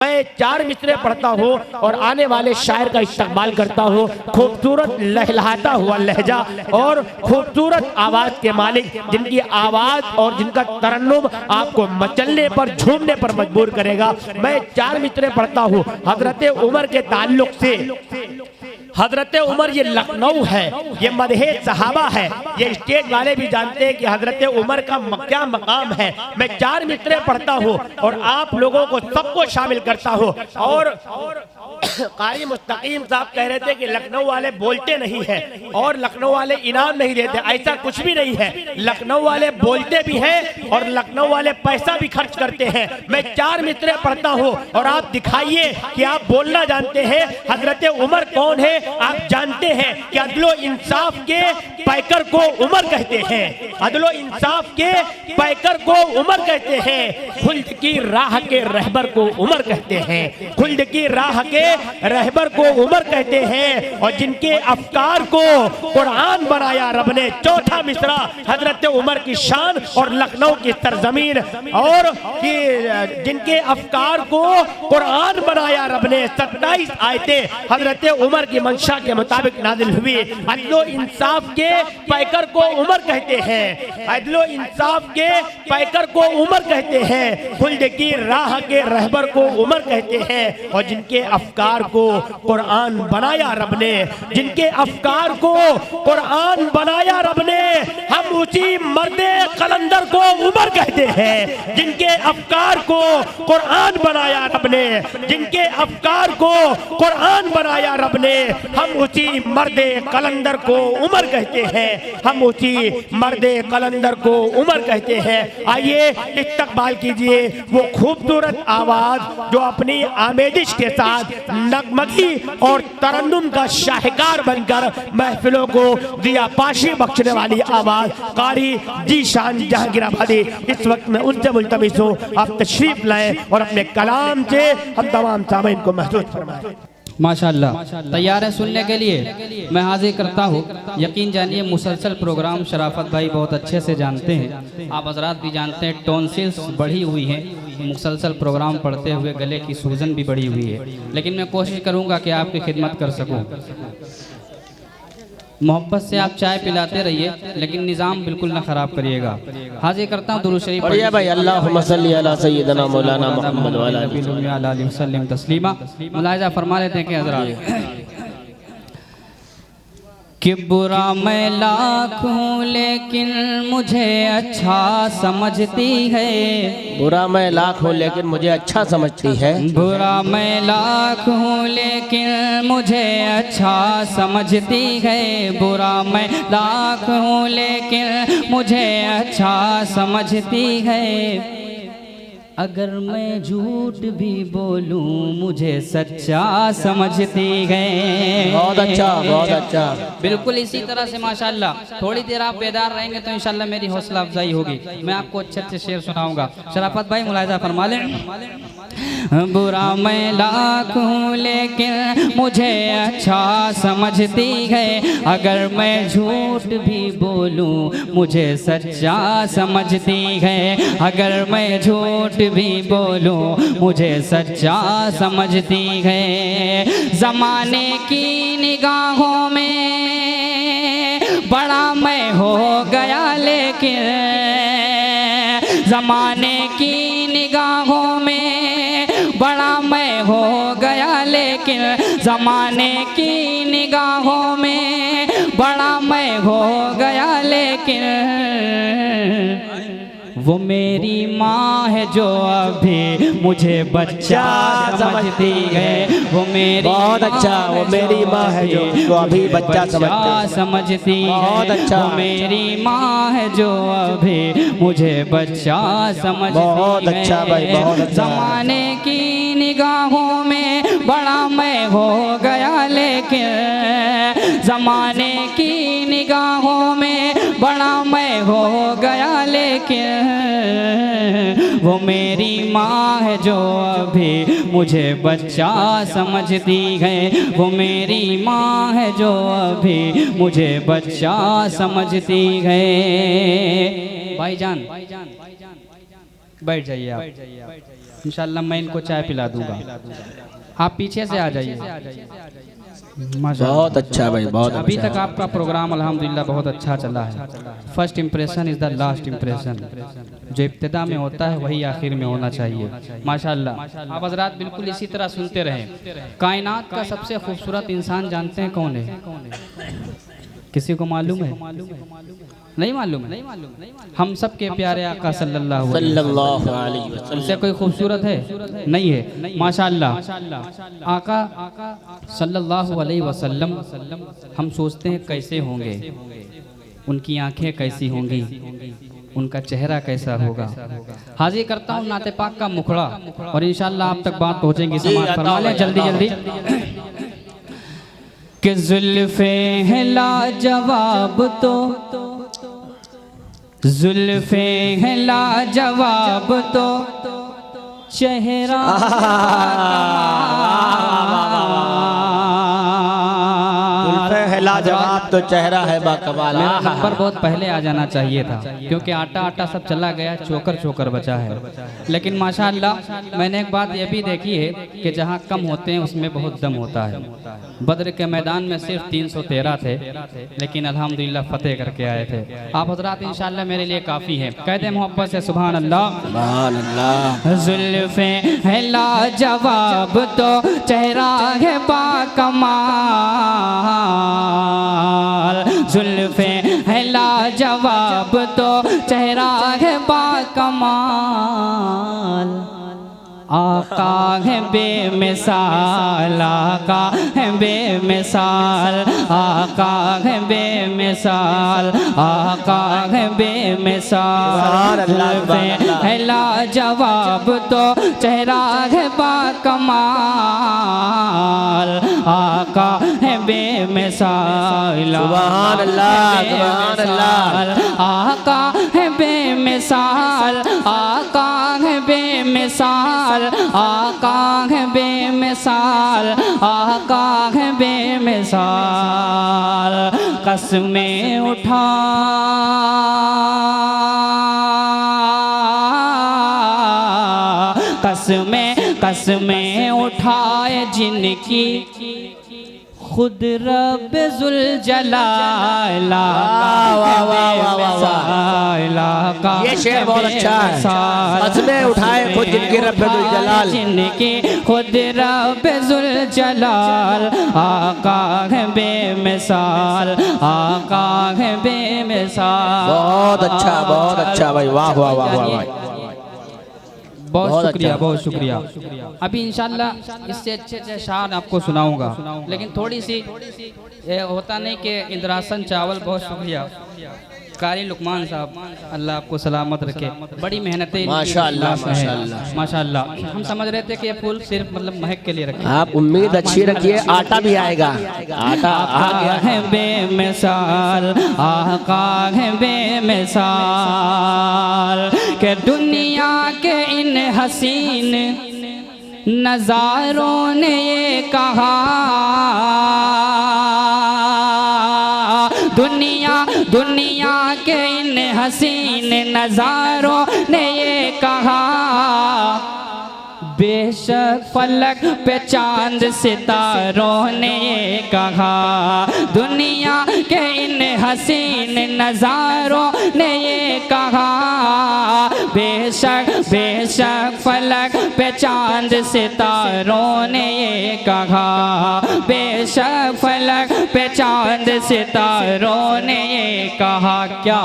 मैं 4 मिसरे पढ़ता हूँ और आने वाले शायर का इस्तेमाल करता हूँ। खूबसूरत लहलहाता हुआ लहजा और खूबसूरत आवाज़ के मालिक, जिनकी आवाज़ और जिनका तरन्नुम आपको मचलने पर, झूमने पर मजबूर करेगा। मैं 4 मिसरे पढ़ता हूँ हजरत उमर के ताल्लुक से। हजरत उमर ये लखनऊ है, ये मदहे सहाबा है। ये स्टेज वाले भी जानते हैं कि हजरत उमर का क्या मकाम है। मैं 4 मिसरे पढ़ता हूँ और आप लोगों को सबको शामिल करता हूँ। और कारी मुस्तकीम साहब कह रहे थे कि लखनऊ वाले बोलते नहीं हैं और लखनऊ वाले इनाम नहीं देते। ऐसा कुछ भी नहीं है। लखनऊ वाले बोलते भी हैं और लखनऊ वाले पैसा भी खर्च करते हैं। मैं 4 मिसरे पढ़ता हूँ और आप दिखाइए कि आप बोलना जानते हैं। हजरत उमर कौन है आप जानते हैं कि अदलो इंसाफ के पैकर को उमर कहते हैं। अदलो इंसाफ के पैकर को उमर कहते हैं। खुल्द की राह के रहबर को उमर कहते हैं। खुल्द की राह के रहबर को उमर कहते हैं। और जिनके अफकार को कुरान बनाया रब ने। चौथा मिसरा हजरत उमर की शान और लखनऊ की सरजमीन। और कि जिनके अफकार को कुरान बनाया रब ने। 27 आयतें हजरत उमर की मंशा के मुताबिक नाजिल हुई। अदलो इंसाफ के पैकर को उमर कहते हैं। अदलो इंसाफ के पैकर को उमर कहते हैं। खुल्द की राह के रहबर को उमर कहते हैं। और जिनके अफकार को कुरान बनाया रब ने, जिनके अफकार को कुरान बनाया रब ने, हम उसी मर्दे कलंदर को उमर कहते हैं। जिनके अफकार को कुरान बनाया रब ने, जिनके अफकार को कुरान बनाया रब ने, हम उसी मर्दे कलंदर को उमर कहते हैं। हम उसी मर्दे कलंदर को उमर कहते हैं। आइए इस्तकबाल कीजिए वो खूबसूरत आवाज जो अपनी आमेजिश के साथ नगमगी और तरन्नुम का शाहकार बनकर महफिलों को दिया पाशी बख्शने वाली आवाज कारी जीशान जहांगीराबादी इस वक्त में उनसे मुल्तमिस हूं आप तशरीफ लाएं और अपने कलाम से हम तमाम सामीन को महसूस फरमाएं। माशाअल्लाह, तैयार है सुनने के लिए? मैं हाजिर करता हूँ। यकीन जानिए मुसलसल प्रोग्राम शराफत भाई बहुत अच्छे से जानते हैं, आप हजरात भी जानते हैं। टॉन्सिल्स बढ़ी हुई हैं, मुसलसल प्रोग्राम पढ़ते हुए गले की सूजन भी बढ़ी हुई है, लेकिन मैं कोशिश करूँगा कि आपकी खिदमत कर सकूँ। मोहब्बत से आप चाय पिलाते रहिए, लेकिन निज़ाम बिल्कुल ना ख़राब करिएगा। हाजिर करता हूँ दुरूद शरीफ बढ़िया भाई। अल्लाहुम्मा सल्ली अला सय्यिदना मौलाना मुहम्मद व अला आलिहि वसल्लम तस्लीमा। मुलाहिज़ा फरमा लेते हैं कि हज़रात कि बुरा मैं लाख हूँ लेकिन मुझे अच्छा समझती है। बुरा मैं लाख हूँ लेकिन मुझे अच्छा समझती है। बुरा मैं लाख हूँ लेकिन मुझे अच्छा समझती है। बुरा मैं लाख हूँ लेकिन मुझे अच्छा समझती है। अगर मैं झूठ भी बोलूं मुझे सच्चा समझती है। बहुत अच्छा, बहुत अच्छा। बिल्कुल इसी तरह से माशाल्लाह थोड़ी देर आप बेदार रहेंगे तो इंशाल्लाह मेरी हौसला अफजाई होगी। मैं आपको अच्छे अच्छे शेर सुनाऊंगा। शराफत भाई मुलाहिज़ा फरमा लें। बुरा मैं लाख हूँ लेकिन मुझे अच्छा समझती है। अगर मैं झूठ भी बोलूं मुझे सच्चा समझती है। अगर मैं झूठ भी बोलूं मुझे सच्चा समझती है। ज़माने की निगाहों में बड़ा मैं हो गया लेकिन ज़माने की निगाहों में बड़ा मैं हो गया लेकिन ज़माने की निगाहों में बड़ा मैं हो गया लेकिन वो मेरी माँ है जो अभी मुझे बच्चा समझती है। वो मेरी बहुत अच्छा। वो मेरी माँ है जो अभी बच्चा समझती है। बहुत अच्छा। वो मेरी माँ है जो अभी मुझे बच्चा समझती है। बहुत अच्छा भाई, बहुत अच्छा। ज़माने की निगाहों में बड़ा मैं हो गया लेकिन ज़माने की निगाहों में बड़ा मैं हो गया लेकिन वो मेरी माँ है जो अभी मुझे बच्चा समझती है। वो मेरी माँ है जो अभी मुझे बच्चा समझती है। भाईजान बैठ जाइए आप। इंशाल्लाह मैं इनको चाय पिला दूंगा। आप पीछे से आ जाइए। माशाल्लाह बहुत अच्छा भाई, बहुत अभी अच्छा। तक आपका प्रोग्राम अल्हम्दुलिल्लाह बहुत अच्छा चला है। First impression is the last impression. जो इब्तिदा में होता है वही आखिर में होना चाहिए। माशाल्लाह आप हजरात बिल्कुल इसी तरह सुनते रहें। कायनात का सबसे खूबसूरत इंसान जानते हैं कौन है? किसी को मालूम है? नहीं मालूम है? हम सब के प्यारे आका सल्लल्लाहु अलैहि वसल्लम। उनसे कोई खूबसूरत है? नहीं है। माशाल्लाह आका सल्लल्लाहु अलैहि वसल्लम हम सोचते हैं कैसे होंगे, उनकी आंखें कैसी होंगी, उनका चेहरा कैसा होगा। हाजिर करता हूँ नाते पाक का मुखड़ा और इंशाल्लाह आप तक बात पहुँचेंगी। समाज फरमा लें जल्दी जल्दी कि जुल्फे हैं लाजवाब तो, जुल्फे हैं लाजवाब तो चेहरा लाजवाब तो चेहरा है बाकमाल। मेरा नंबर बहुत पहले आ जाना चाहिए था क्योंकि आटा आटा सब चला गया, चोकर चोकर बचा है। लेकिन माशाअल्लाह मैंने एक बात ये भी देखी है कि जहाँ कम होते हैं उसमें बहुत दम होता है। बद्र के मैदान में सिर्फ 313 थे लेकिन अल्हम्दुलिल्लाह फतेह करके आए थे। आप हजरात इंशाअल्लाह मेरे लिए काफ़ी है। कहते मोहब्बत से सुभान अल्लाह। सुभान अल्लाह। जुल्फे है लाजवाब तो चेहरा है बाकमाल, जुल्फे है लाजवाब तो चेहरा है बाकमाल। आका है बेमिसाल, आका है बेमिसाल, आका है बेमिसाल, आका है बेमिसाल। है लाजवाब तो चेहरा है बाकमाल, आका है बेमिसाल। सुभान अल्लाह, सुभान अल्लाह। आका है बेमिसाल, आका है बेमिसाल, आका है बेमिसाल, आका है बेमिसाल। कसमें उठा कसमें उठाए जिनकी खुद रब जुल जलाला। ये शेर बहुत अच्छा है। कसमें उठाए खुद जिनकी रब जुल जलाल, जिनकी खुद रब जुल जलाल। आका है बेमिसाल, आका है बेमिसाल। बहुत अच्छा, बहुत अच्छा भाई, वाह वाह वाह वाह। बहुत शुक्रिया, बहुत शुक्रिया। अभी इंशाल्लाह इससे अच्छे शान आपको सुनाऊंगा लेकिन थोड़ी सी ये होता नहीं कि इंद्रासन चावल। बहुत शुक्रिया कारी लुकमान साहब, अल्लाह आपको सलामत रखे। बड़ी मेहनतें माशाअल्लाह, माशाअल्लाह, माशाअल्लाह। हम समझ रहे थे कि ये फूल सिर्फ मतलब महक के लिए रखे। आप उम्मीद अच्छी रखिए, आटा भी आएगा। आटा आ गया है बेमिसाल, आका है बेमिसाल। के दुनिया के इन हसीन नजारों ने ये कहा, दुनिया के इन हसीन नजारों ने ये कहा। बेशक फलक पे चांद सितारों ने ये कहा, दुनिया के इन हसीन नजारों ने ये कहा। बेशक बेशक फलक पे चांद सितारों ने ये कहा, बेशक फलक पे चांद सितारों ने ये कहा। क्या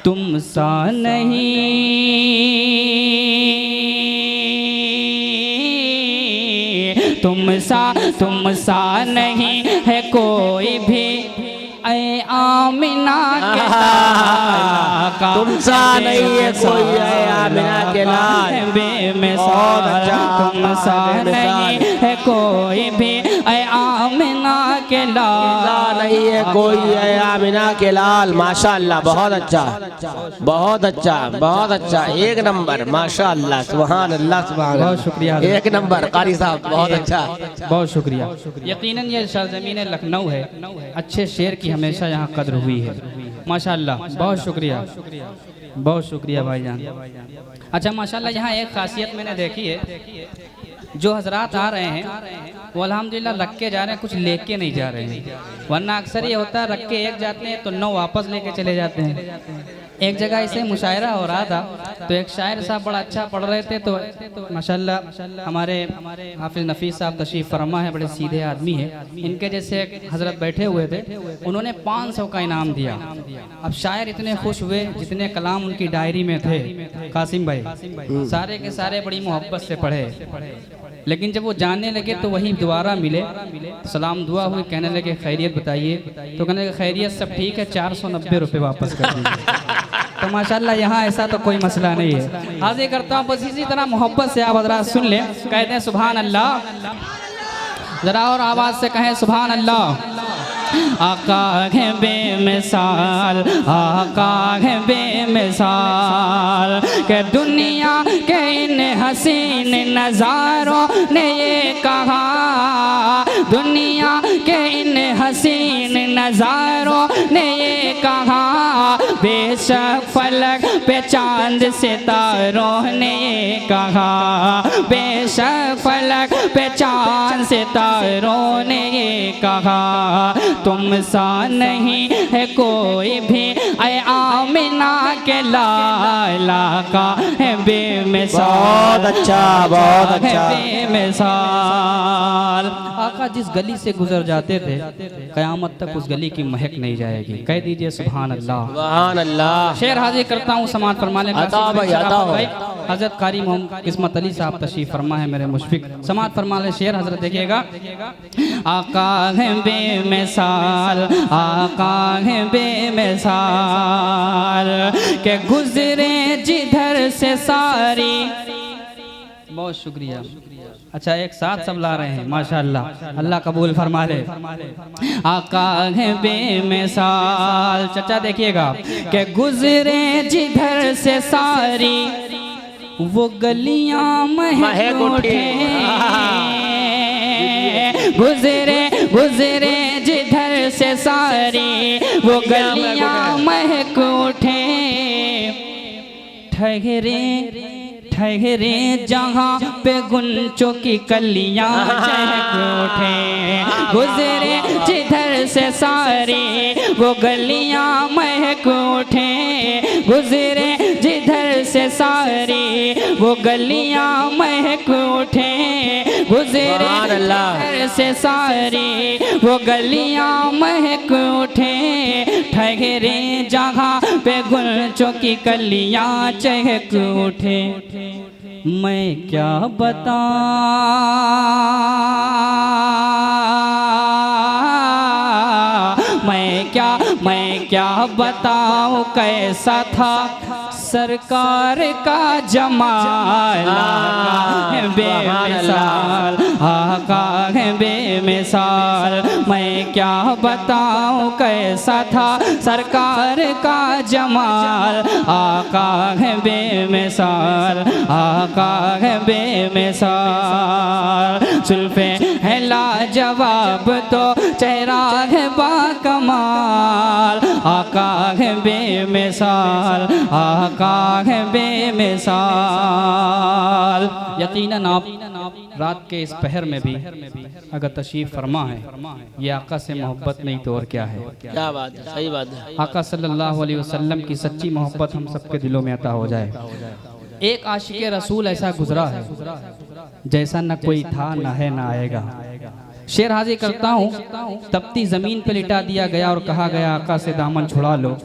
तुम सा नहीं, तुम सा नहीं है कोई भी ऐ आमिना के लाल। तुम सा नहीं है कोई ऐ आमिना के लाल। बेमिसाल, तुम सा नहीं है कोई भी ऐ आमिना के लाल। नहीं है कोई ऐ आमिना के लाल। माशाअल्लाह, बहुत अच्छा, बहुत अच्छा, बहुत अच्छा, एक नंबर। माशाअल्लाह, सुभान अल्लाह, सुभान अल्लाह। बहुत शुक्रिया, एक नंबर कारी साहब, बहुत अच्छा। बहुत शुक्रिया। यकीनन ये सरजमीन लखनऊ है, अच्छे शेर की हमेशा यहाँ कद्र हुई है। माशाअल्लाह, बहुत शुक्रिया, बहुत शुक्रिया भाईजान। अच्छा माशाल्लाह यहाँ एक खासियत मैंने देखी है, जो हजरात आ रहे हैं वो अल्हम्दुलिल्लाह रख के जा रहे हैं, कुछ लेके नहीं जा रहे हैं। वरना अक्सर ये होता है रख के एक जाते हैं तो 9 वापस लेके चले जाते हैं। एक जगह इसे मुशायरा हो रहा था तो एक शायर साहब बड़ा अच्छा पढ़ रहे थे, तो माशाल्लाह हमारे हाफिज नफीस साहब तशरीफ फरमा है, बड़े सीधे आदमी है। इनके जैसे एक हजरत बैठे हुए थे, उन्होंने 500 का इनाम दिया। अब शायर इतने खुश हुए जितने कलाम उनकी डायरी में थे, कासिम भाई सारे के सारे बड़ी मोहब्बत से पढ़े। लेकिन जब वो जानने लगे तो वही दोबारा मिले, सलाम दुआ हुई, कहने लगे खैरियत बताइए, तो कहने लगे खैरियत सब ठीक है, 490 रुपये वापस कर दीजिए। तो माशाल्लाह यहाँ ऐसा तो कोई मसला नहीं है। हाजिर करता हूँ बस इसी तरह मोहब्बत से आप हज़रात सुन लें, कहते हैं सुभान अल्लाह, जरा और आवाज़ से कहें सुभान अल्लाह। आका है बेमिसाल, आका है बेमिसाल, के दुनिया के इन हसीन नज़ारों ने ये कहा, दुनिया के इन हसीन नज़ारों ने ये कहा, बेशक फलक पे चांद सितारों ने ये कहा, बेशक फलक पे चांद सितारों ने ये कहा, तुम सा नहीं है कोई भी, ऐ आमिना के लाला का है बेमिसाल। बहुत अच्छा, बहुत अच्छा, बेमिसाल। आका जिस गली से गुजर जाते थे कयामत तक उस गली की महक नहीं जाएगी। कह दीजिए सुभान अल्लाह, सुभान अल्लाह। शेर हाजिर करता हूँ, समात फरमाने हजरत कारी मोहम्मद किस्मत अली साहब तशरीफ फरमा है, मेरे मुशफिक समात फरमा ले। शेर हजरत देखिएगा। आका है बेमिसाल, आका है बेमिसाल, के गुजरे जिधर से सारी। बहुत शुक्रिया। अच्छा एक साथ सब ला रहे हैं माशाअल्लाह, अल्लाह कबूल फरमा ले। आका है बेमिसाल, चचा देखिएगा, के गुजरे जिधर से सारी वो गलियां महक उठे, गुजरे गुजरे जिधर से सारी वो गलियां महक उठे, ठहरे ठहरे जहाँ पे गुंचों की कलियां चहक उठे, गुजरे जिधर से सारी वो गलियां महक उठे, गुजरे जिधर से सारी वो गलियां महक उठे, गुजरे जिधर से सारी वो गलियां महक उठे, ठहरे जहाँ पे गुंचों की कलियां चहक उठे। मैं क्या बताऊं, मैं क्या बताऊं कैसा था सरकार का जमाल, बेमिसाल, आका है बेमिसाल, मैं क्या बताऊं कैसा था सरकार का जमाल, आका है बेमिसाल, आका है बेमिसाल, जुल्फे है लाजवाब तो चेहरा है बाकमाल, आका है बेमिसाल, आका है बेमिसाल। यकीनन आप रात के इस पहर में भी अगर तशरीफ फरमा है, ये आका से मोहब्बत नहीं तो और क्या है। क्या बात है, सही बात है। आका सल्लल्लाहु अलैहि वसल्लम की सच्ची मोहब्बत हम सबके दिलों में अता हो जाए। एक आशिक रसूल ऐसा गुजरा है जैसा न कोई था, न है, न आएगा। शेर हाजिर करता हूँ, तपती जमीन पे लिटा दिया गया और कहा गया आका से दामन छुड़ा लो,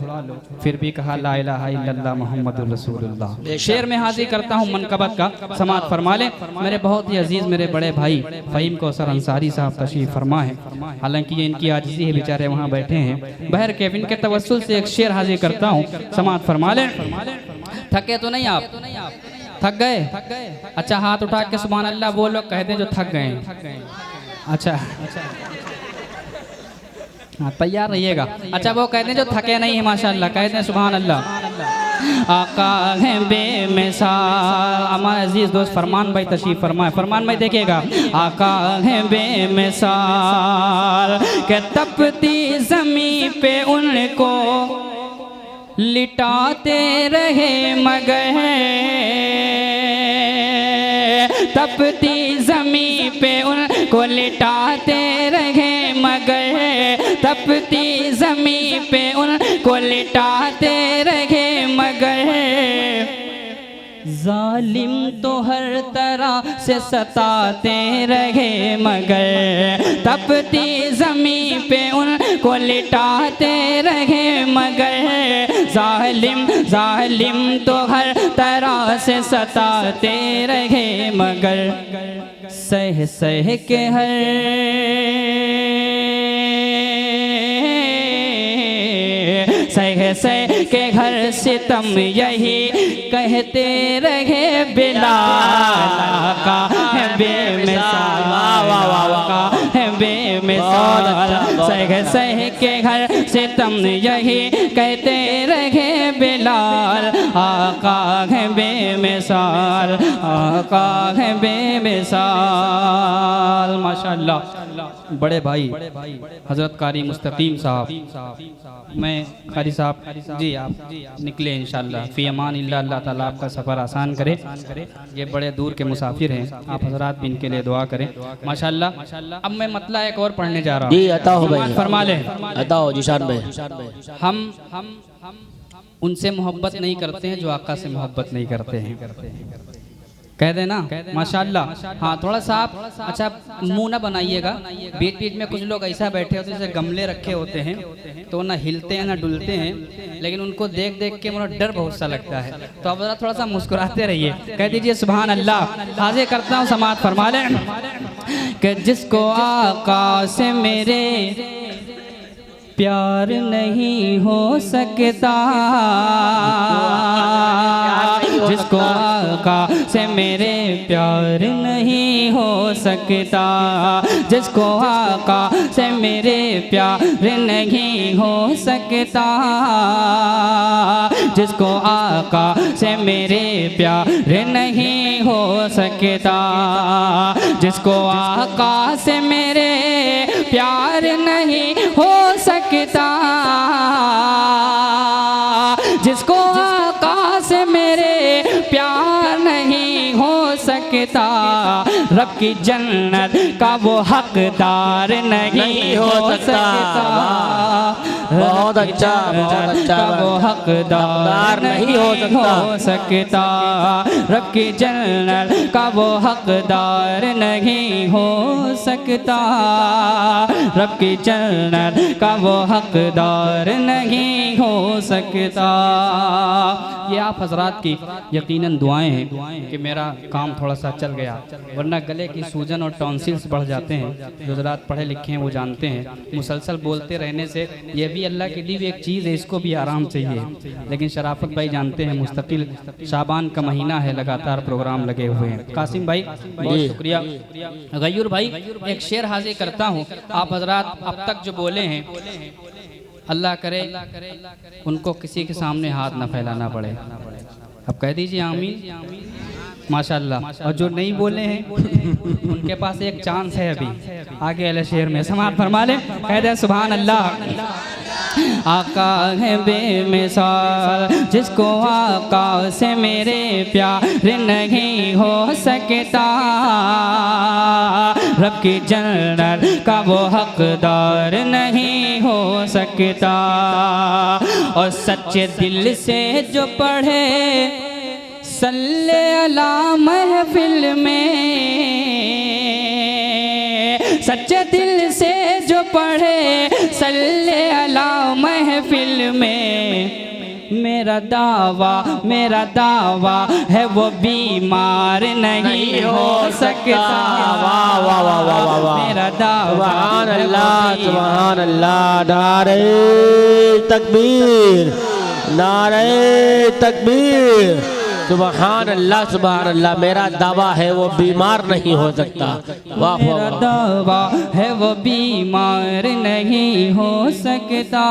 फिर भी कहा ला इलाहा इल्लल्लाह मुहम्मदुर रसूलुल्लाह। शेर में हाजिर करता हूँ मनकबत का, समात फरमा ले। मेरे बहुत ही अजीज मेरे बड़े भाई फ़हीम कौसर अंसारी साहब तशरीफ फरमा है, हालांकि ये इनकी आजिज़ी है, बेचारे वहाँ बैठे हैं। बहर कैफ इनके तवस्सुल से एक शेर हाजिर करता हूँ, समात फरमा ले। थके तो नहीं आप? थक गए? अच्छा हाथ उठा के सुभान अल्लाह वो लोग कहते हैं जो थक गए। अच्छा हाँ तैयार रहिएगा। अच्छा वो कहते हैं जो थके नहीं है माशाअल्लाह, कहते हैं सुभान अल्लाह। आका है बेमिसाल, हमारे अजीज दोस्त फरमान भाई तशरीफ फरमाए। फरमान भाई देखिएगा। आका है बेमिसाल, के तपती ज़मीं पे उनको लिटाते रहे मगर तपती ज़मीं पे उनको लिटाते रहे मगर तपती ज़मीं पे उनको लिटाते रहे मगर जालिम तो हर तरह से सताते रहे मगर तपती ज़मीं पे उनको लिटाते रहे मगर जालिम तो हर तरह से सताते रहे मगर सह सह के सह के घर सितम यही कहते रहे बिलाल का है बेमिसाल का है बेमिसाल सह के घर सितम यही कहते रहे बिलाल आका है बेमिसाल आका है बेमिसाल। माशाअल्लाह बड़े भाई हजरत कारी मुस्तकीम साहब, मैं कारी साहब जी आप निकले इंशाअल्लाह फी अमान इल्लाह, अल्लाह ताला आपका सफ़र आसान करे। ये बड़े दूर के मुसाफिर हैं, आप हजरात भी इनके लिए दुआ करें माशाअल्लाह। अब मैं मतला एक और पढ़ने जा रहा हूँ जी, अता हो भाई, फरमा ले अता हो जिशान भाई। हम उनसे मोहब्बत नहीं करते हैं जो आका से मोहब्बत नहीं करते हैं, कह देना माशाअल्लाह। हाँ थोड़ा सा आप अच्छा मुंह ना बनाइएगा, बीच बीच में कुछ लोग ऐसा बैठे होते हैं जैसे गमले रखे होते हैं तो ना हिलते हैं ना डुलते हैं, लेकिन उनको देख देख के मुझे डर बहुत सा लगता है, तो आप जरा थोड़ा सा मुस्कुराते रहिए, कह दीजिए सुभान अल्लाह। हाजिर करता हूँ समात फरमा लें कि जिसको आका से मेरे प्यार नहीं हो सकता, जिसको आका से मेरे प्यार नहीं हो सकता, जिसको आका से मेरे प्यार नहीं हो सकता, जिसको आका से मेरे प्यार नहीं हो सकता, जिसको आका से मेरे प्यार नहीं हो सकता, जिसको आका से मेरे प्यार नहीं हो सकता, रब की जन्नत का वो हकदार नहीं हो सकता, बहुत अच्छा, बहुत अच्छा, वो हकदार नहीं हो सकता, रब की जन्नत का वो हकदार नहीं हो सकता, रब की जन्नत का वो हकदार नहीं हो सकता। ये आप हजरात की यकीनन दुआएं हैं कि मेरा काम थोड़ा सा चल गया, वरना गले की सूजन और टॉन्सिल्स बढ़ जाते हैं। जो हजरात पढ़े लिखे हैं वो जानते हैं, मुसलसल बोलते रहने से ये भी अल्लाह की दी हुई एक चीज़ है, इसको भी आराम चाहिए। लेकिन शराफत भाई जानते हैं मुस्तकिल शाबान का महीना है, लगातार प्रोग्राम लगे हुए हैं। कासिम भाई बहुत शुक्रिया। गयूर भाई एक शेर हाजिर करता हूँ, आप हजरात अब तक जो बोले हैं अल्लाह करे उनको किसी के सामने हाथ न फैलाना पड़े, अब कह दीजिए आमीन माशाअल्लाह। और जो नहीं बोले हैं उनके पास एक चांस है अभी आगे वाले शेर में, समात फरमा ले, कह दे सुभान अल्लाह। आका है बेमिसाल, जिसको आका से मेरे प्यार नहीं हो सकता, रब की जन्नत का वो हकदार नहीं हो सकता। और सच्चे दिल से जो पढ़े सल्ले अला महफिल में, सच्चे दिल से जो पढ़े सल्ले अला महफिल में, मेरा दावा है वो बीमार नहीं हो सकता। वाह वाह वाह वाह वाह, मेरा दावा सुभान अल्लाह, सुभान अल्लाह। नारे तकबीर, नारे तकबीर, सुभान अल्लाह, सुभान अल्लाह। मेरा दावा है वो बीमार नहीं हो सकता। वाह, मेरा दावा है वो बीमार नहीं हो सकता,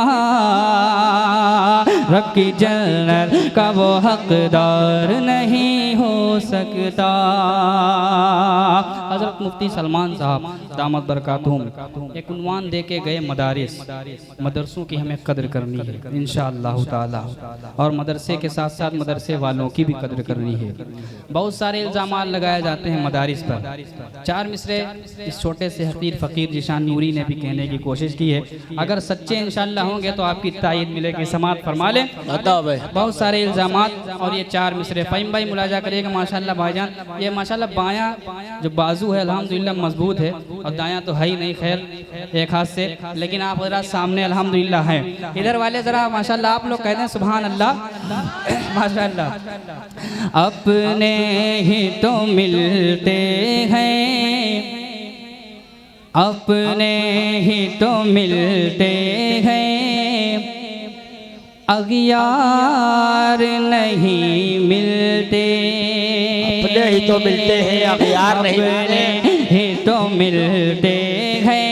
रब की जन्नत का वो हकदार नहीं हो सकता। हज़रत मुफ्ती सलमान साहब दामत बरकातुहुम एक उन्वान दे के गए मदारिस, मदरसों की हमें कदर करनी है इंशाअल्लाह ताला, और मदरसे के साथ साथ मदरसे वालों की भी कदर करनी है। बहुत सारे इल्ज़ामात लगाए जाते हैं मदारिस पर। 4 मिसरे इस छोटे से हकीर फ़कीर जिशान नूरी ने भी कहने की कोशिश की है, अगर सच्चे इंशाअल्लाह होंगे तो आपकी तायीद मिलेगी, समात फरमा लें। बहुत सारे इल्ज़ामात और ये 4 मिसरे फ़हीम भाई मुलाजा करिएगा। माशाअल्लाह भाईजान, ये माशाअल्लाह बायां जो बाजू है अल्हम्दुलिल्लाह मजबूत है और दायां तो है ही नहीं, खैर एक हाथ से, लेकिन आप ज़रा सामने अल्हम्दुलिल्लाह हैं। इधर वाले ज़रा माशाअल्लाह आप लोग कहते हैं सुभान अल्लाह माशाअल्लाह। अपने ही तो मिलते हैं, अपने ही तो मिलते हैं, अगियार नहीं मिलते। अपने ही तो मिलते हैं, अगियार नहीं मिलते। ही तो मिलते हैं,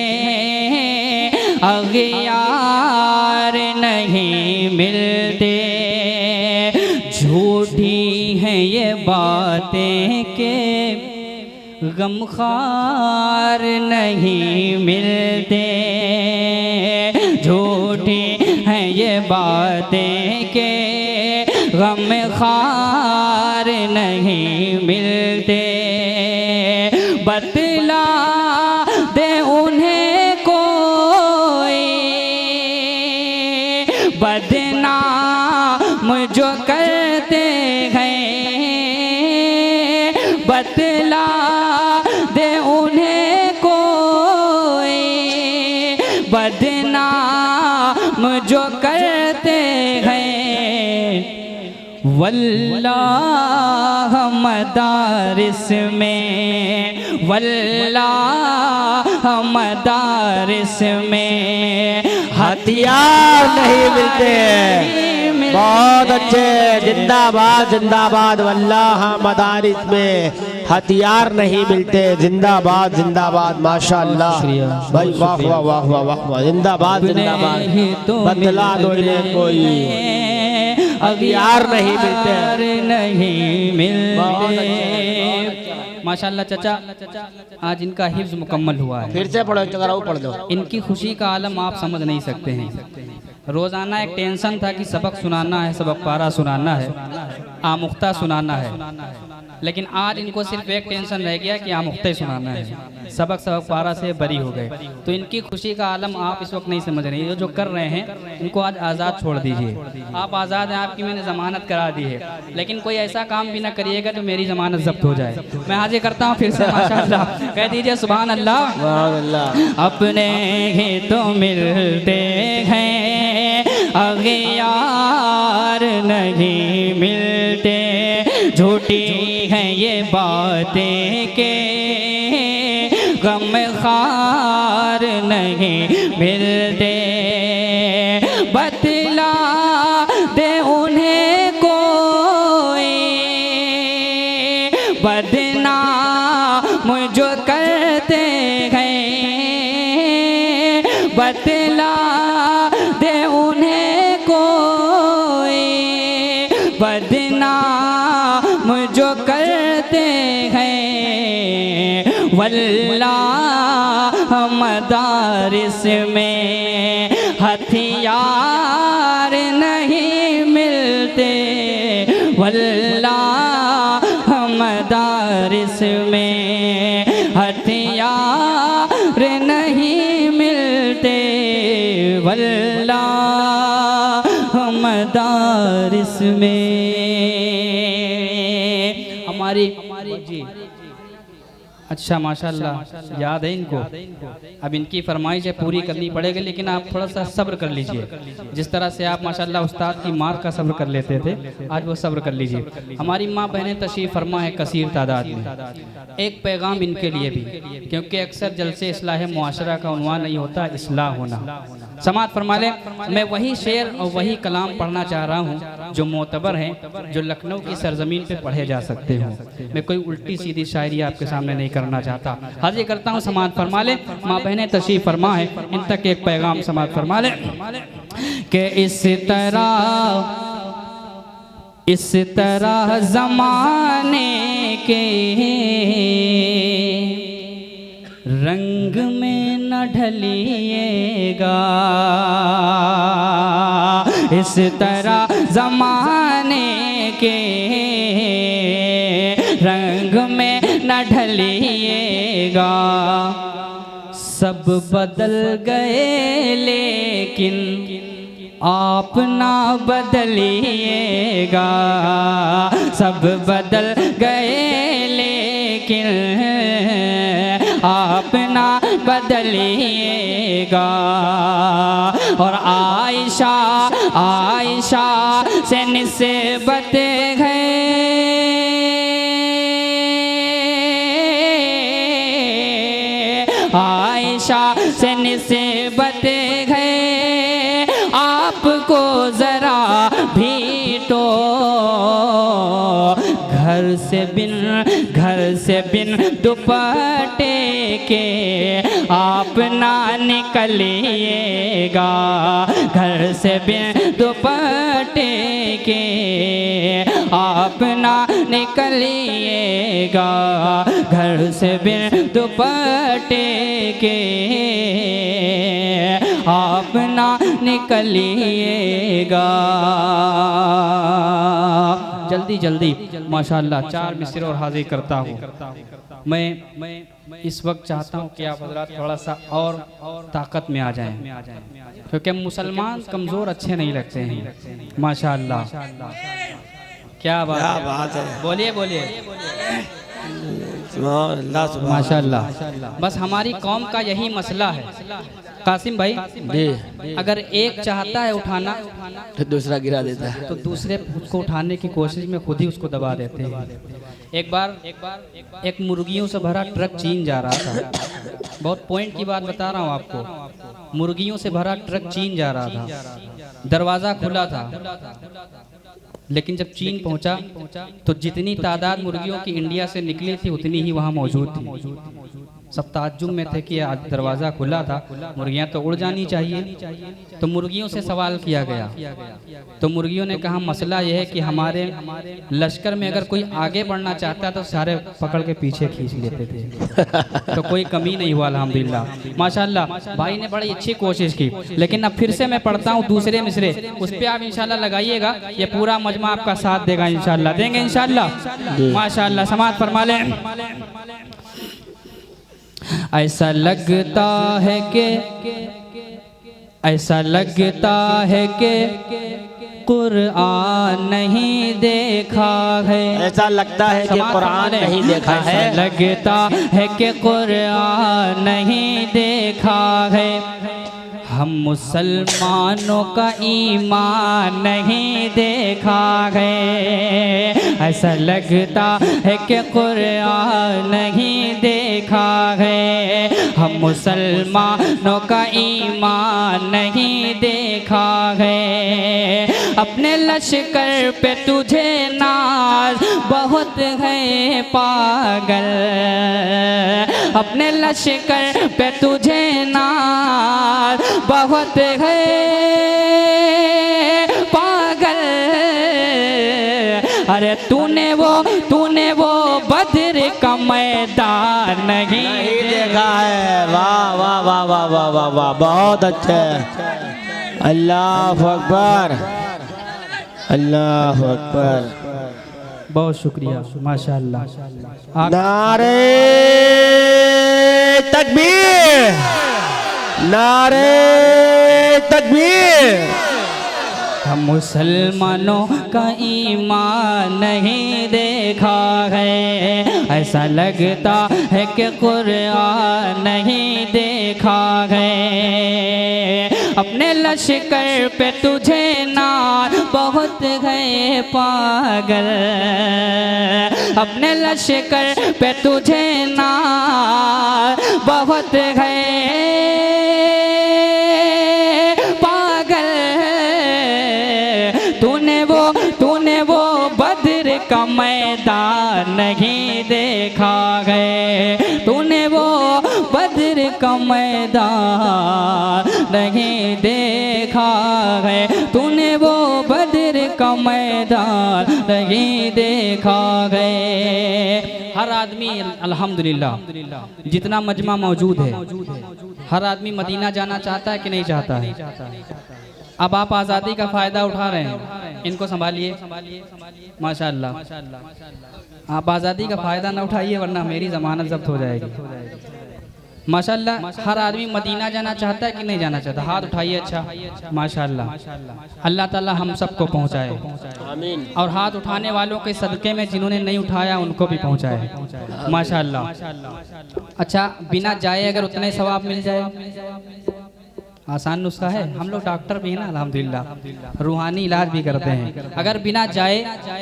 अगियार नहीं मिलते। झूठी हैं ये बातें के गमखार नहीं मिलते। झूठी हैं ये बातें के गमखार नहीं मिलते। बतला दे उन्हें कोई बदनाम जो करते हैं, बतला दे उन्हें कोई बदनाम जो करते हैं। वल्लाह मदारिस में, वल्लाह मदारिस में हथियार नहीं मिलते। बहुत अच्छे, जिंदाबाद जिंदाबाद। वल्लाह मदारिस में हथियार नहीं मिलते। जिंदाबाद जिंदाबाद, माशाअल्लाह भाई, वाह वाह वाह वाह वाह वाह, जिंदाबाद जिंदाबाद। बदला दो इन्हें कोई, हथियार नहीं मिलते, नहीं मिलते। माशाअल्लाह चाचा, आज इनका हिफ्ज मुकम्मल हुआ है। फिर से पढ़ो, चकराऊ पढ़ दो। इनकी खुशी का आलम आप समझ नहीं सकते हैं। रोज़ाना एक टेंशन था कि सबक सुनाना है, सबक पारा सुनाना है, आमुख्ता सुनाना है, लेकिन आज इनको सिर्फ एक टेंशन रह गया कि आमुख्ता सुनाना है। सबक पारा से बरी हो गए। तो इनकी खुशी का आलम आप इस वक्त नहीं समझ रहे हैं। जो कर रहे हैं इनको आज आज़ाद छोड़ दीजिए। आप आज़ाद हैं, आपकी मैंने ज़मानत करा दी है, लेकिन कोई ऐसा काम भी ना करिएगा जो मेरी ज़मानत जब्त हो जाए। मैं हाजिर करता हूँ फिर से, माशाअल्लाह कह दीजिए सुभान अल्लाह। अपने ही तो मिलते हैं, अगियार नहीं मिलते। झूठी हैं ये बातें के गमखार नहीं मिलते। बतला दे उन्हें कोई बदनाम जो करते हैं, बतला दे उन्हें कोई बदनाम जो करते हैं। वल्लाह मदारिस में हथियार नहीं मिलते। वल्लाह मदारिस में हथियार नहीं मिलते। वल्लाह मदारिस में हमारी जी अच्छा माशाअल्लाह याद है इनको। अब इनकी फरमाइश पूरी करनी पड़ेगी, लेकिन आप थोड़ा सा सब्र कर लीजिए। जिस तरह से आप माशाअल्लाह उस्ताद की मार का सब्र कर लेते थे, आज वो सब्र कर लीजिए। हमारी माँ बहनें तशरीफ़ फरमा है कसीर तादाद में। एक पैगाम इनके लिए भी, क्योंकि अक्सर जलसे इस्लाह मुआशरा का उन्वान नहीं होता इस्लाह होना। समात फरमा लें। मैं वही शेर और वही कलाम पढ़ना चाह रहा हूँ जो मोतबर हैं, जो लखनऊ की सरजमीन पे पढ़े जा सकते हो। मैं कोई उल्टी सीधी शायरी आपके सामने नहीं करना चाहता। हाजिर करता हूँ, समात फरमा लें। माँ बहनें तशरीफ़ फरमा है, इन तक एक पैगाम समात फरमा लें कि इस तरह ज़माने के रंग में न ढलिएगा इस तरह ज़माने के, रंग में न ढलिएगा। सब बदल गए लेकिन आप ना बदलिएगा। सब बदल गए लेकिन आप ना बदलिएगा। और आयशा आयशा से निस्बत है, आयशा से निस्बत है, आपको जरा भी तो घर से बिन दुपट्टे के आप ना निकलिएगा। घर से बिन दुपट्टे के आप ना निकलिएगा। घर से बिन दुपट्टे के आप ना निकलिएगा। जल्दी जल्दी माशाअल्लाह 4 मिसरे और हाजिर करता हूँ। मैं इस वक्त चाहता हूँ कि आप हजरात थोड़ा सा और ताकत में आ जाएं, क्योंकि मुसलमान कमज़ोर अच्छे नहीं लगते हैं। माशाअल्लाह, क्या बात है, बोलिए बोलिए माशाअल्लाह। बस हमारी कौम का यही मसला है कासिम भाई जी, अगर एक चाहता है उठाना तो दूसरा गिरा देता है, तो दूसरे उसको उठाने की कोशिश में खुद ही उसको दबा देते हैं। एक बार एक मुर्गियों से भरा ट्रक चीन जा रहा था। बहुत पॉइंट की बात बता रहा हूँ आपको। मुर्गियों से भरा ट्रक चीन जा रहा था, दरवाज़ा खुला था, लेकिन जब चीन पहुंचा तो जितनी तादाद मुर्गियों की इंडिया से निकली थी उतनी ही वहां मौजूद थी। सब ताज्जुब में थे कि दरवाज़ा खुला था, मुर्गियां तो उड़ जानी चाहिए। तो मुर्गियों से सवाल किया गया, तो मुर्गियों ने कहा मसला यह है कि हमारे लश्कर में अगर कोई आगे बढ़ना चाहता तो सारे पकड़ के पीछे खींच लेते थे। तो कोई कमी नहीं हुआ अल्हम्दुलिल्लाह माशाअल्लाह। भाई ने बड़ी अच्छी कोशिश की। लेकिन अब फिर से मैं पढ़ता हूँ दूसरे मिसरे, उस पर आप इंशाल्लाह लगाइएगा। ये पूरा मजमा आपका साथ देगा इंशाल्लाह, देंगे इंशाल्लाह माशाअल्लाह। समाअत फरमा लें। ऐसा लगता है कि कुरान नहीं देखा है। ऐसा लगता है कि कुरान नहीं देखा है। ऐसा लगता है कि कुरान नहीं देखा है। हम मुसलमानों का ईमान नहीं देखा है। ऐसा लगता है कि कुरान नहीं देखा है। हम मुसलमानों का ईमान नहीं देखा है। अपने लश्कर पे तुझे नाज बहुत है पागल। अपने लश्कर पे तुझे नाज बहुत है पागल। अरे तूने वो बद्र का मैदान नहीं देखा है। वाह वाह वाह वाह वाह वाह वाह, बहुत अच्छे। अल्लाह अकबर, अल्लाह अकबर। बहुत शुक्रिया माशाअल्लाह। नारे तकबीर, नारे तकबीर। हम मुसलमानों का ईमान नहीं देखा है। ऐसा लगता है कि कुरान नहीं देखा है। अपने लश्कर पे तुझे नाज बहुत है पागल। अपने लश्कर पे तुझे नाज बहुत है पागल। तूने वो बद्र का मैदान नहीं देखा है। तूने वो बद्र का मैदान नहीं देखा है। तूने वो बद्र का का मैदान नहीं देखा गए। हर आदमी अल्हम्दुलिल्लाह जितना मजमा मौजूद है, हर आदमी मदीना जाना चाहता है कि नहीं चाहता है। अब आप आज़ादी का फ़ायदा उठा रहे हैं, इनको संभालिए माशाअल्लाह। आप आज़ादी का फ़ायदा ना उठाइए वरना मेरी ज़मानत जब्त हो जाएगी। माशाअल्लाह हर आदमी मदीना जाना चाहता है कि नहीं जाना चाहता? हाथ उठाइए। अच्छा माशाअल्लाह, अल्लाह ताला हम सबको पहुँचाए आमीन। और हाथ उठाने वालों के सदक़े में जिन्होंने नहीं उठाया उनको भी पहुँचाए माशाअल्लाह। अच्छा, बिना जाए अगर उतना ही सवाब मिल जाए, आसान नुस्खा है। हम लोग डॉक्टर भी हैं ना अल्हम्दुलिल्लाह, रूहानी इलाज भी करते हैं। अगर बिना जाए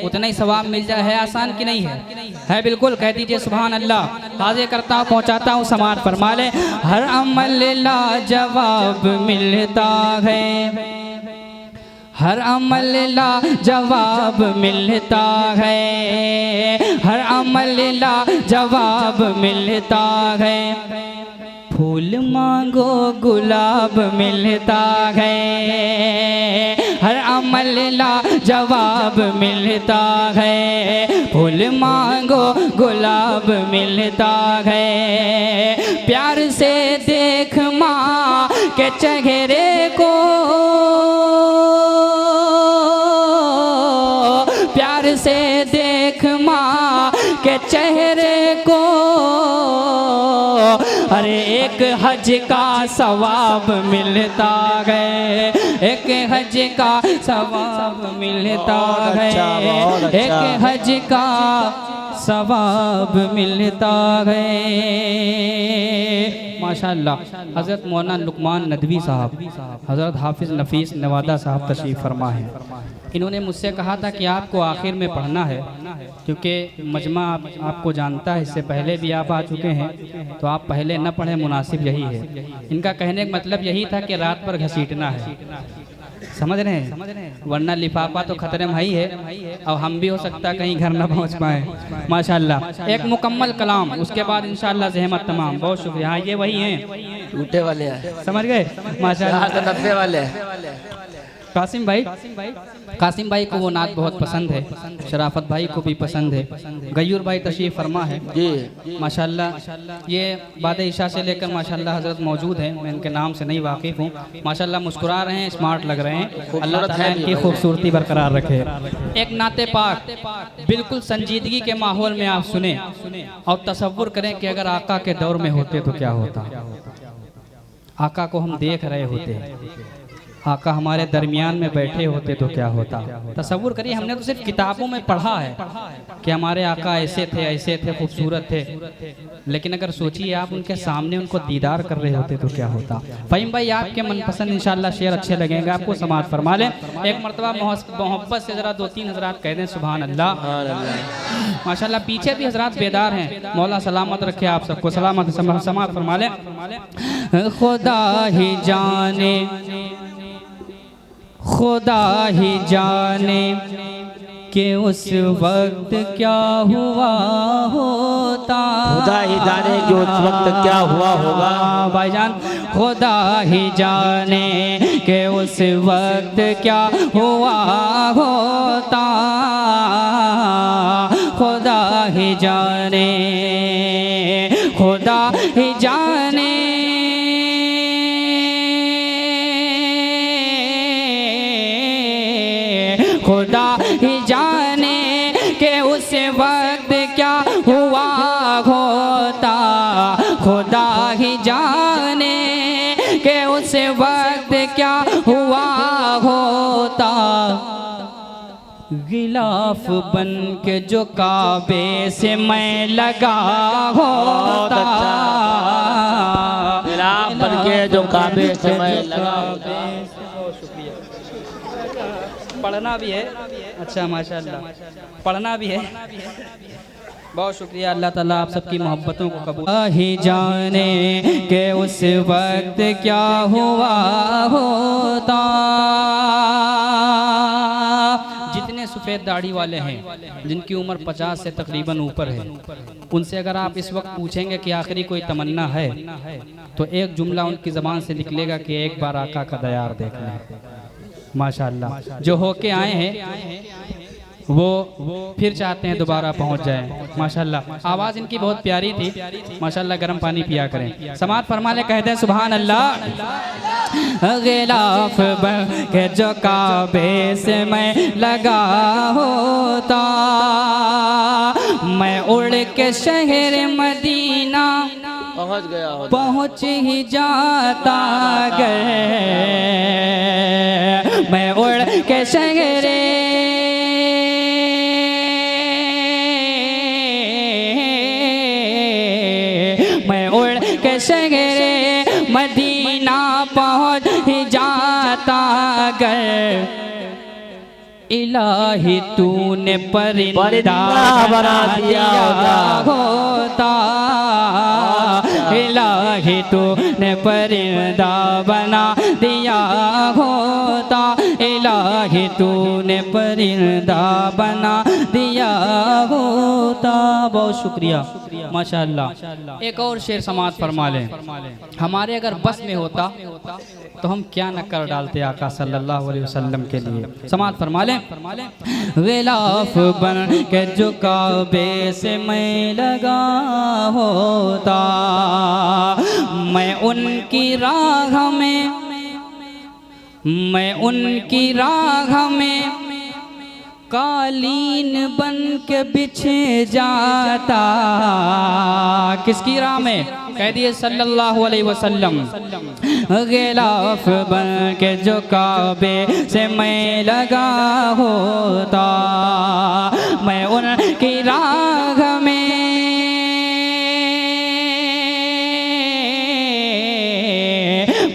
उतना ही सवाब मिल जाए, है आसान कि नहीं है? है बिल्कुल। कह दीजिए सुभान अल्लाह। हाजिर करता हूँ, पहुँचाता हूँ, समात फरमा ले। हर अमल लाजवाब मिलता है, हर अमल लाजवाब मिलता है, हर अमल लाजवाब मिलता है। फूल मांगो गुलाब मिलता है, हर अमल लाजवाब मिलता है। फूल मांगो गुलाब मिलता है। प्यार से देख माँ के चेहरे को, प्यार से देख माँ के चेहरे को। अरे एक हज का सवाब मिलता है, एक हज का सवाब मिलता है, एक हज का सवाब मिलता है माशाअल्लाह। हज़रत मौलाना लुकमान नदवी साहब, हज़रत हाफिज़ नफीस नवादा साहब तशरीफ़ फरमा है। इन्होंने मुझसे कहा था कि आपको आखिर में पढ़ना है, क्योंकि मजमा आपको जानता है, इससे पहले भी आप आ चुके हैं, तो आप पहले न पढ़ें, मुनासिब यही है। इनका कहने का मतलब यही था कि रात पर घसीटना है, समझ रहे हैं, वरना लिफाफा तो खतरे में ही है और हम भी हो सकता है कहीं घर ना पहुंच पाए माशाअल्लाह। एक मुकम्मल कलाम, उसके बाद इंशाअल्लाह ज़हमत तमाम। बहुत शुक्रिया। हाँ, ये वही हैं, टूटे वाले हैं, समझ गए माशाअल्लाह। 90 वाले कासिम भाई को वो नात बहुत पसंद है, शराफत भाई को भी पसंद है, गयूर भाई तशरीफ़ फरमा है माशाअल्लाह। ये बाद इशा से लेकर माशाअल्लाह हज़रत मौजूद हैं, मैं इनके नाम से नहीं वाकिफ़ हूँ। माशाअल्लाह मुस्कुरा रहे हैं, स्मार्ट लग रहे हैं। अल्लाह ताला इनकी खूबसूरती बरकरार रखे। एक नाते पाक बिल्कुल संजीदगी के माहौल में आप सुने और तसव्वुर करें कि अगर आका के दौर में होते तो क्या होता। आका को हम देख रहे होते, आका हमारे दरमियान में बैठे होते तो क्या होता। तसव्वुर करिए, हमने तो सिर्फ किताबों में पढ़ा है कि हमारे आका ऐसे थे, खूबसूरत थे, लेकिन अगर सोचिए आप उनके सामने उनको दीदार कर रहे होते तो क्या होता। फ़हीम भाई, आपके मनपसंद इंशाअल्लाह शेर अच्छे लगेंगे आपको, समात फरमा लें। एक मरतबा मोहब्बत से ज़रा 2-3 हज़रात कह दें सुभान अल्लाह माशाअल्लाह। पीछे भी हज़रात बेदार हैं, मौला सलामत रखे आप सबको, सलामत समात फरमा लें। खुदा ही जाने, खुदा ही जाने कि उस वक्त क्या हुआ होता। खुदा ही जाने कि उस वक्त क्या हुआ होगा भाईजान। खुदा ही जाने कि उस वक्त क्या हुआ होता। खुदा ही जाने, खुदा ही जाने, खुदा ही जाने कि उस वक्त क्या हुआ होता। खुदा ही जाने कि उस वक्त क्या हुआ होता। गिलाफ बन के जो काबे से मैं लगा होता, गिलाफ बन के जो काबे से मैं लगा होता। पढ़ना भी है, अच्छा माशाअल्लाह, पढ़ना भी है। बहुत शुक्रिया, अल्लाह ताला आप सबकी मोहब्बतों को कबूल। ही जाने के उस वक्त क्या हुआ होता। जितने सफ़ेद दाढ़ी वाले हैं, जिनकी उम्र 50 से तकरीबन ऊपर है, उनसे अगर आप इस वक्त पूछेंगे कि आखिरी कोई तमन्ना है, तो एक जुमला उनकी ज़बान से निकलेगा कि एक बार आका का दयार देखना है। माशाल्लाह। जो होके आए हैं वो फिर चाहते हैं दोबारा पहुंच जाए। माशाल्लाह आवाज़ इनकी बहुत प्यारी थी। माशाल्लाह गर्म पानी पिया करें। समात फरमा ले, कहते हैं सुभान अल्लाह। गिलाफ बन के जो काबे से मैं लगा होता, मैं उड़ के शहर मदीना पहुँच ही जाता गए। मैं उड़ के शहर शहरे मदीना पहुँच ही जाता गर। इलाही तूने परिंदा बना दिया होता, इलाही तूने परिंदा बना दिया होता, इलाही तूने परिंदा बना दिया होता। बहुत शुक्रिया माशाअल्लाह। एक और शेर समात फरमा लें। हमारे अगर बस में होता तो हम क्या न कर डालते आका सल्लल्लाहु अलैहि वसल्लम के लिए। समात फरमा लें। गिलाफ बन के जो काबे से मैं लगा होता, मैं उनकी राह में, मैं उनकी राह में कालीन बन के बिछे जाता। किसकी राह में? कह दिए सल्लल्लाहु अलैहि वसल्लम। गिलाफ बन के जो काबे से मैं लगा होता, मैं उनकी राह में,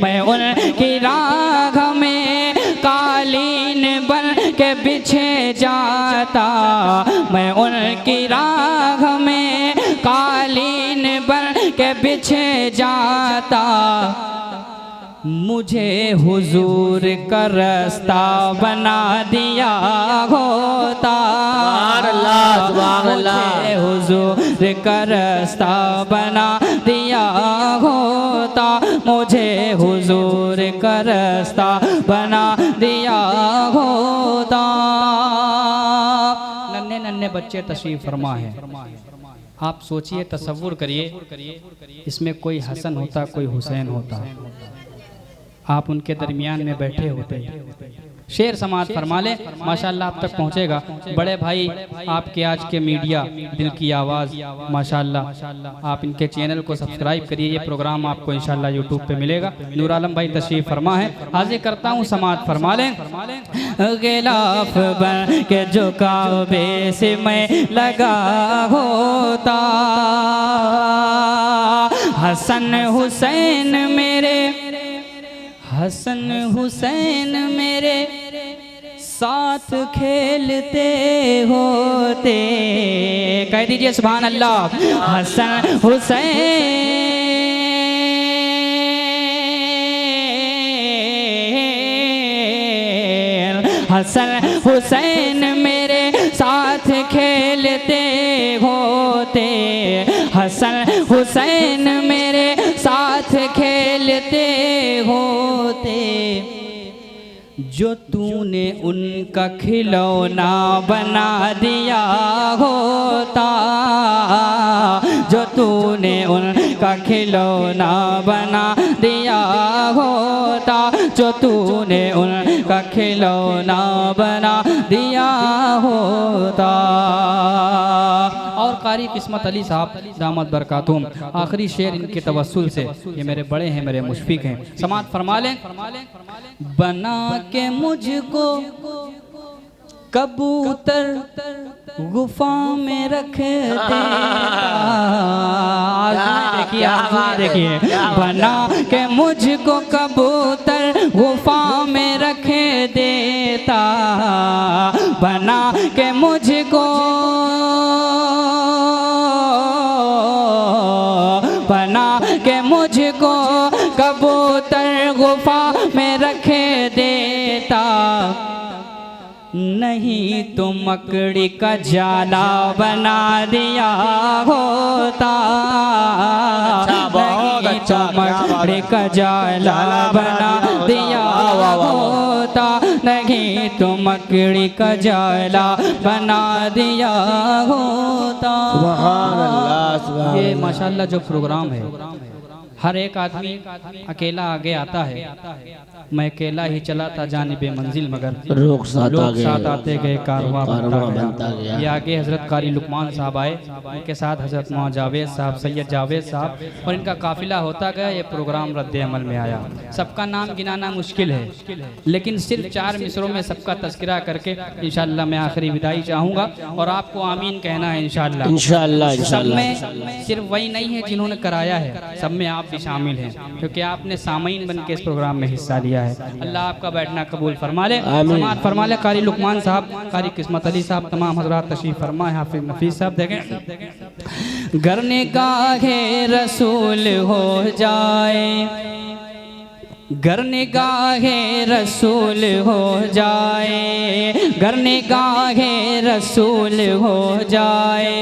मैं उनकी राह में कालीन बन के बिछे जाता, मैं उनकी राह में कालीन बन के बिछे जाता। मुझे हुजूर का रास्ता बना दिया होता, मुझे हुजूर का रास्ता बना दिया होता, मुझे हुजूर का रास्ता बना दिया होता। नन्हे नन्हे बच्चे तशरीफ फरमा है। आप सोचिए, तसव्वुर करिए, इसमें कोई हसन होता, कोई हुसैन होता, आप उनके दरमियान में बैठे होते। शेर समात फरमा ले, माशाल्लाह आप तक पहुंचेगा। बड़े भाई आपके आज के मीडिया दिल की आवाज़, माशाल्लाह आप इनके चैनल को सब्सक्राइब करिए। ये प्रोग्राम आपको इंशाल्लाह यूट्यूब पे मिलेगा। नूर आलम भाई तशरीफ फरमा है, हाजिर करता हूँ। समात फरमा लें। गिलाफ बन के जो काबे से मैं लगा होता, हसन हुसैन मेरे, हसन हुसैन मेरे साथ खेलते होते। कह दीजिए सुभान अल्लाह। हसन हुसैन, हसन हुसैन मेरे साथ खेलते होते, हसन हुसैन मेरे साथ खेलते होते। जो तूने उनका खिलौना बना दिया होता, जो तूने उनका खिलौना बना दिया होता, जो तूने उनका खिलौना बना दिया होता। और कारी किस्मत अली साहब दामद बरकातुम, आखिरी शेर इनके तवस्सुल से, ये मेरे बड़े हैं, मेरे मुशफिक हैं। समात फरमा लें। बना के मुझको कबूतर गुफा में रखते, देखिए बना के मुझको कबूतर गुफा में रख देता, बना के मुझको, बना के मुझको कबूतर गुफा में रख देता। नहीं तो मकड़ी का जाला बना दिया होता, नहीं तो मकड़ी का जाला बना दिया होता, तो मकड़ी का जाला बना दिया होता। सुभान अल्लाह, सुभान ये अल्लाह। माशाल्लाह जो प्रोग्राम है, हर एक आदमी अकेला आगे आता है। मैं अकेला ही चला था जानिबे मंजिल, मगर लोग साथ आते गए, कारवां बनता बनता गया। गया। ये आगे हजरत कारी लुकमान साहब आए, उनके साथ हजरत मौलाना जावेद साहब, सैयद जावेद साहब, और इनका काफिला होता गया। ये प्रोग्राम रद्द अमल में आया। सबका नाम गिनाना मुश्किल है, लेकिन सिर्फ 4 मिसरों में सबका तस्करा करके इंशाअल्लाह मैं आखिरी विदाई चाहूँगा, और आपको आमीन कहना है इंशाअल्लाह। इंशाअल्लाह, सब इंशाअल्लाह। में सिर्फ वही नहीं है जिन्होंने कराया है, सब में आप भी शामिल हैं, क्योंकि आपने सामीन बन के इस प्रोग्राम में हिस्सा लिया है। अल्लाह आपका बैठना कबूल फरमा ले, समाअत फरमा ले। कारी लुकमान साहब, कारी किस्मत अली साहब, तमाम हजरात तशरीफ फरमाए। हाफिज नफीस साहब देखें। घर निगाहे रसूल हो जाए, घर निगाहे रसूल हो जाए, घर निगाहे रसूल हो जाए,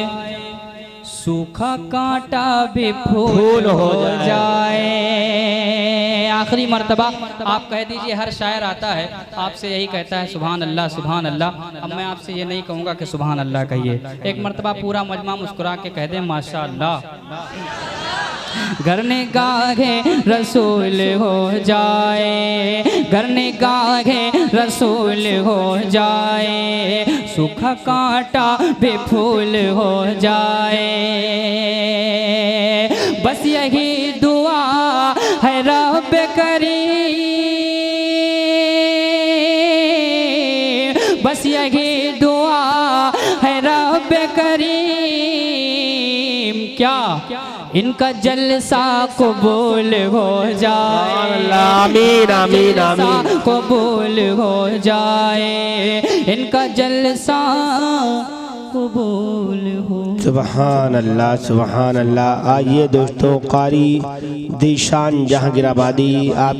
सूखा कांटा भी फूल हो जाए। आखिरी मर्तबा आप कह दीजिए, हर शायर आता है आपसे यही कहता है सुभान अल्लाह, सुभान अल्लाह। अब मैं आपसे ये नहीं कहूँगा कि सुभान अल्लाह कहिए, एक मर्तबा पूरा मजमा मुस्कुरा के कह दे माशा अल्लाह। घर निगाहे रसूल हो जाए, घर निगाहे रसूल हो जाए, सूखा कांटा भी फूल हो जाए। बस यही दुआ है रब करीम, बस यही दुआ है रब करीम। क्या इनका जलसा कबूल हो जाए, आमीन, आमीन, आमीन। कबूल हो जाए, इनका जलसा कबूल हो। सुभान अल्लाह, सुभान अल्लाह। आइए दोस्तों, कारी दिशान जहांगीर आबादी आपके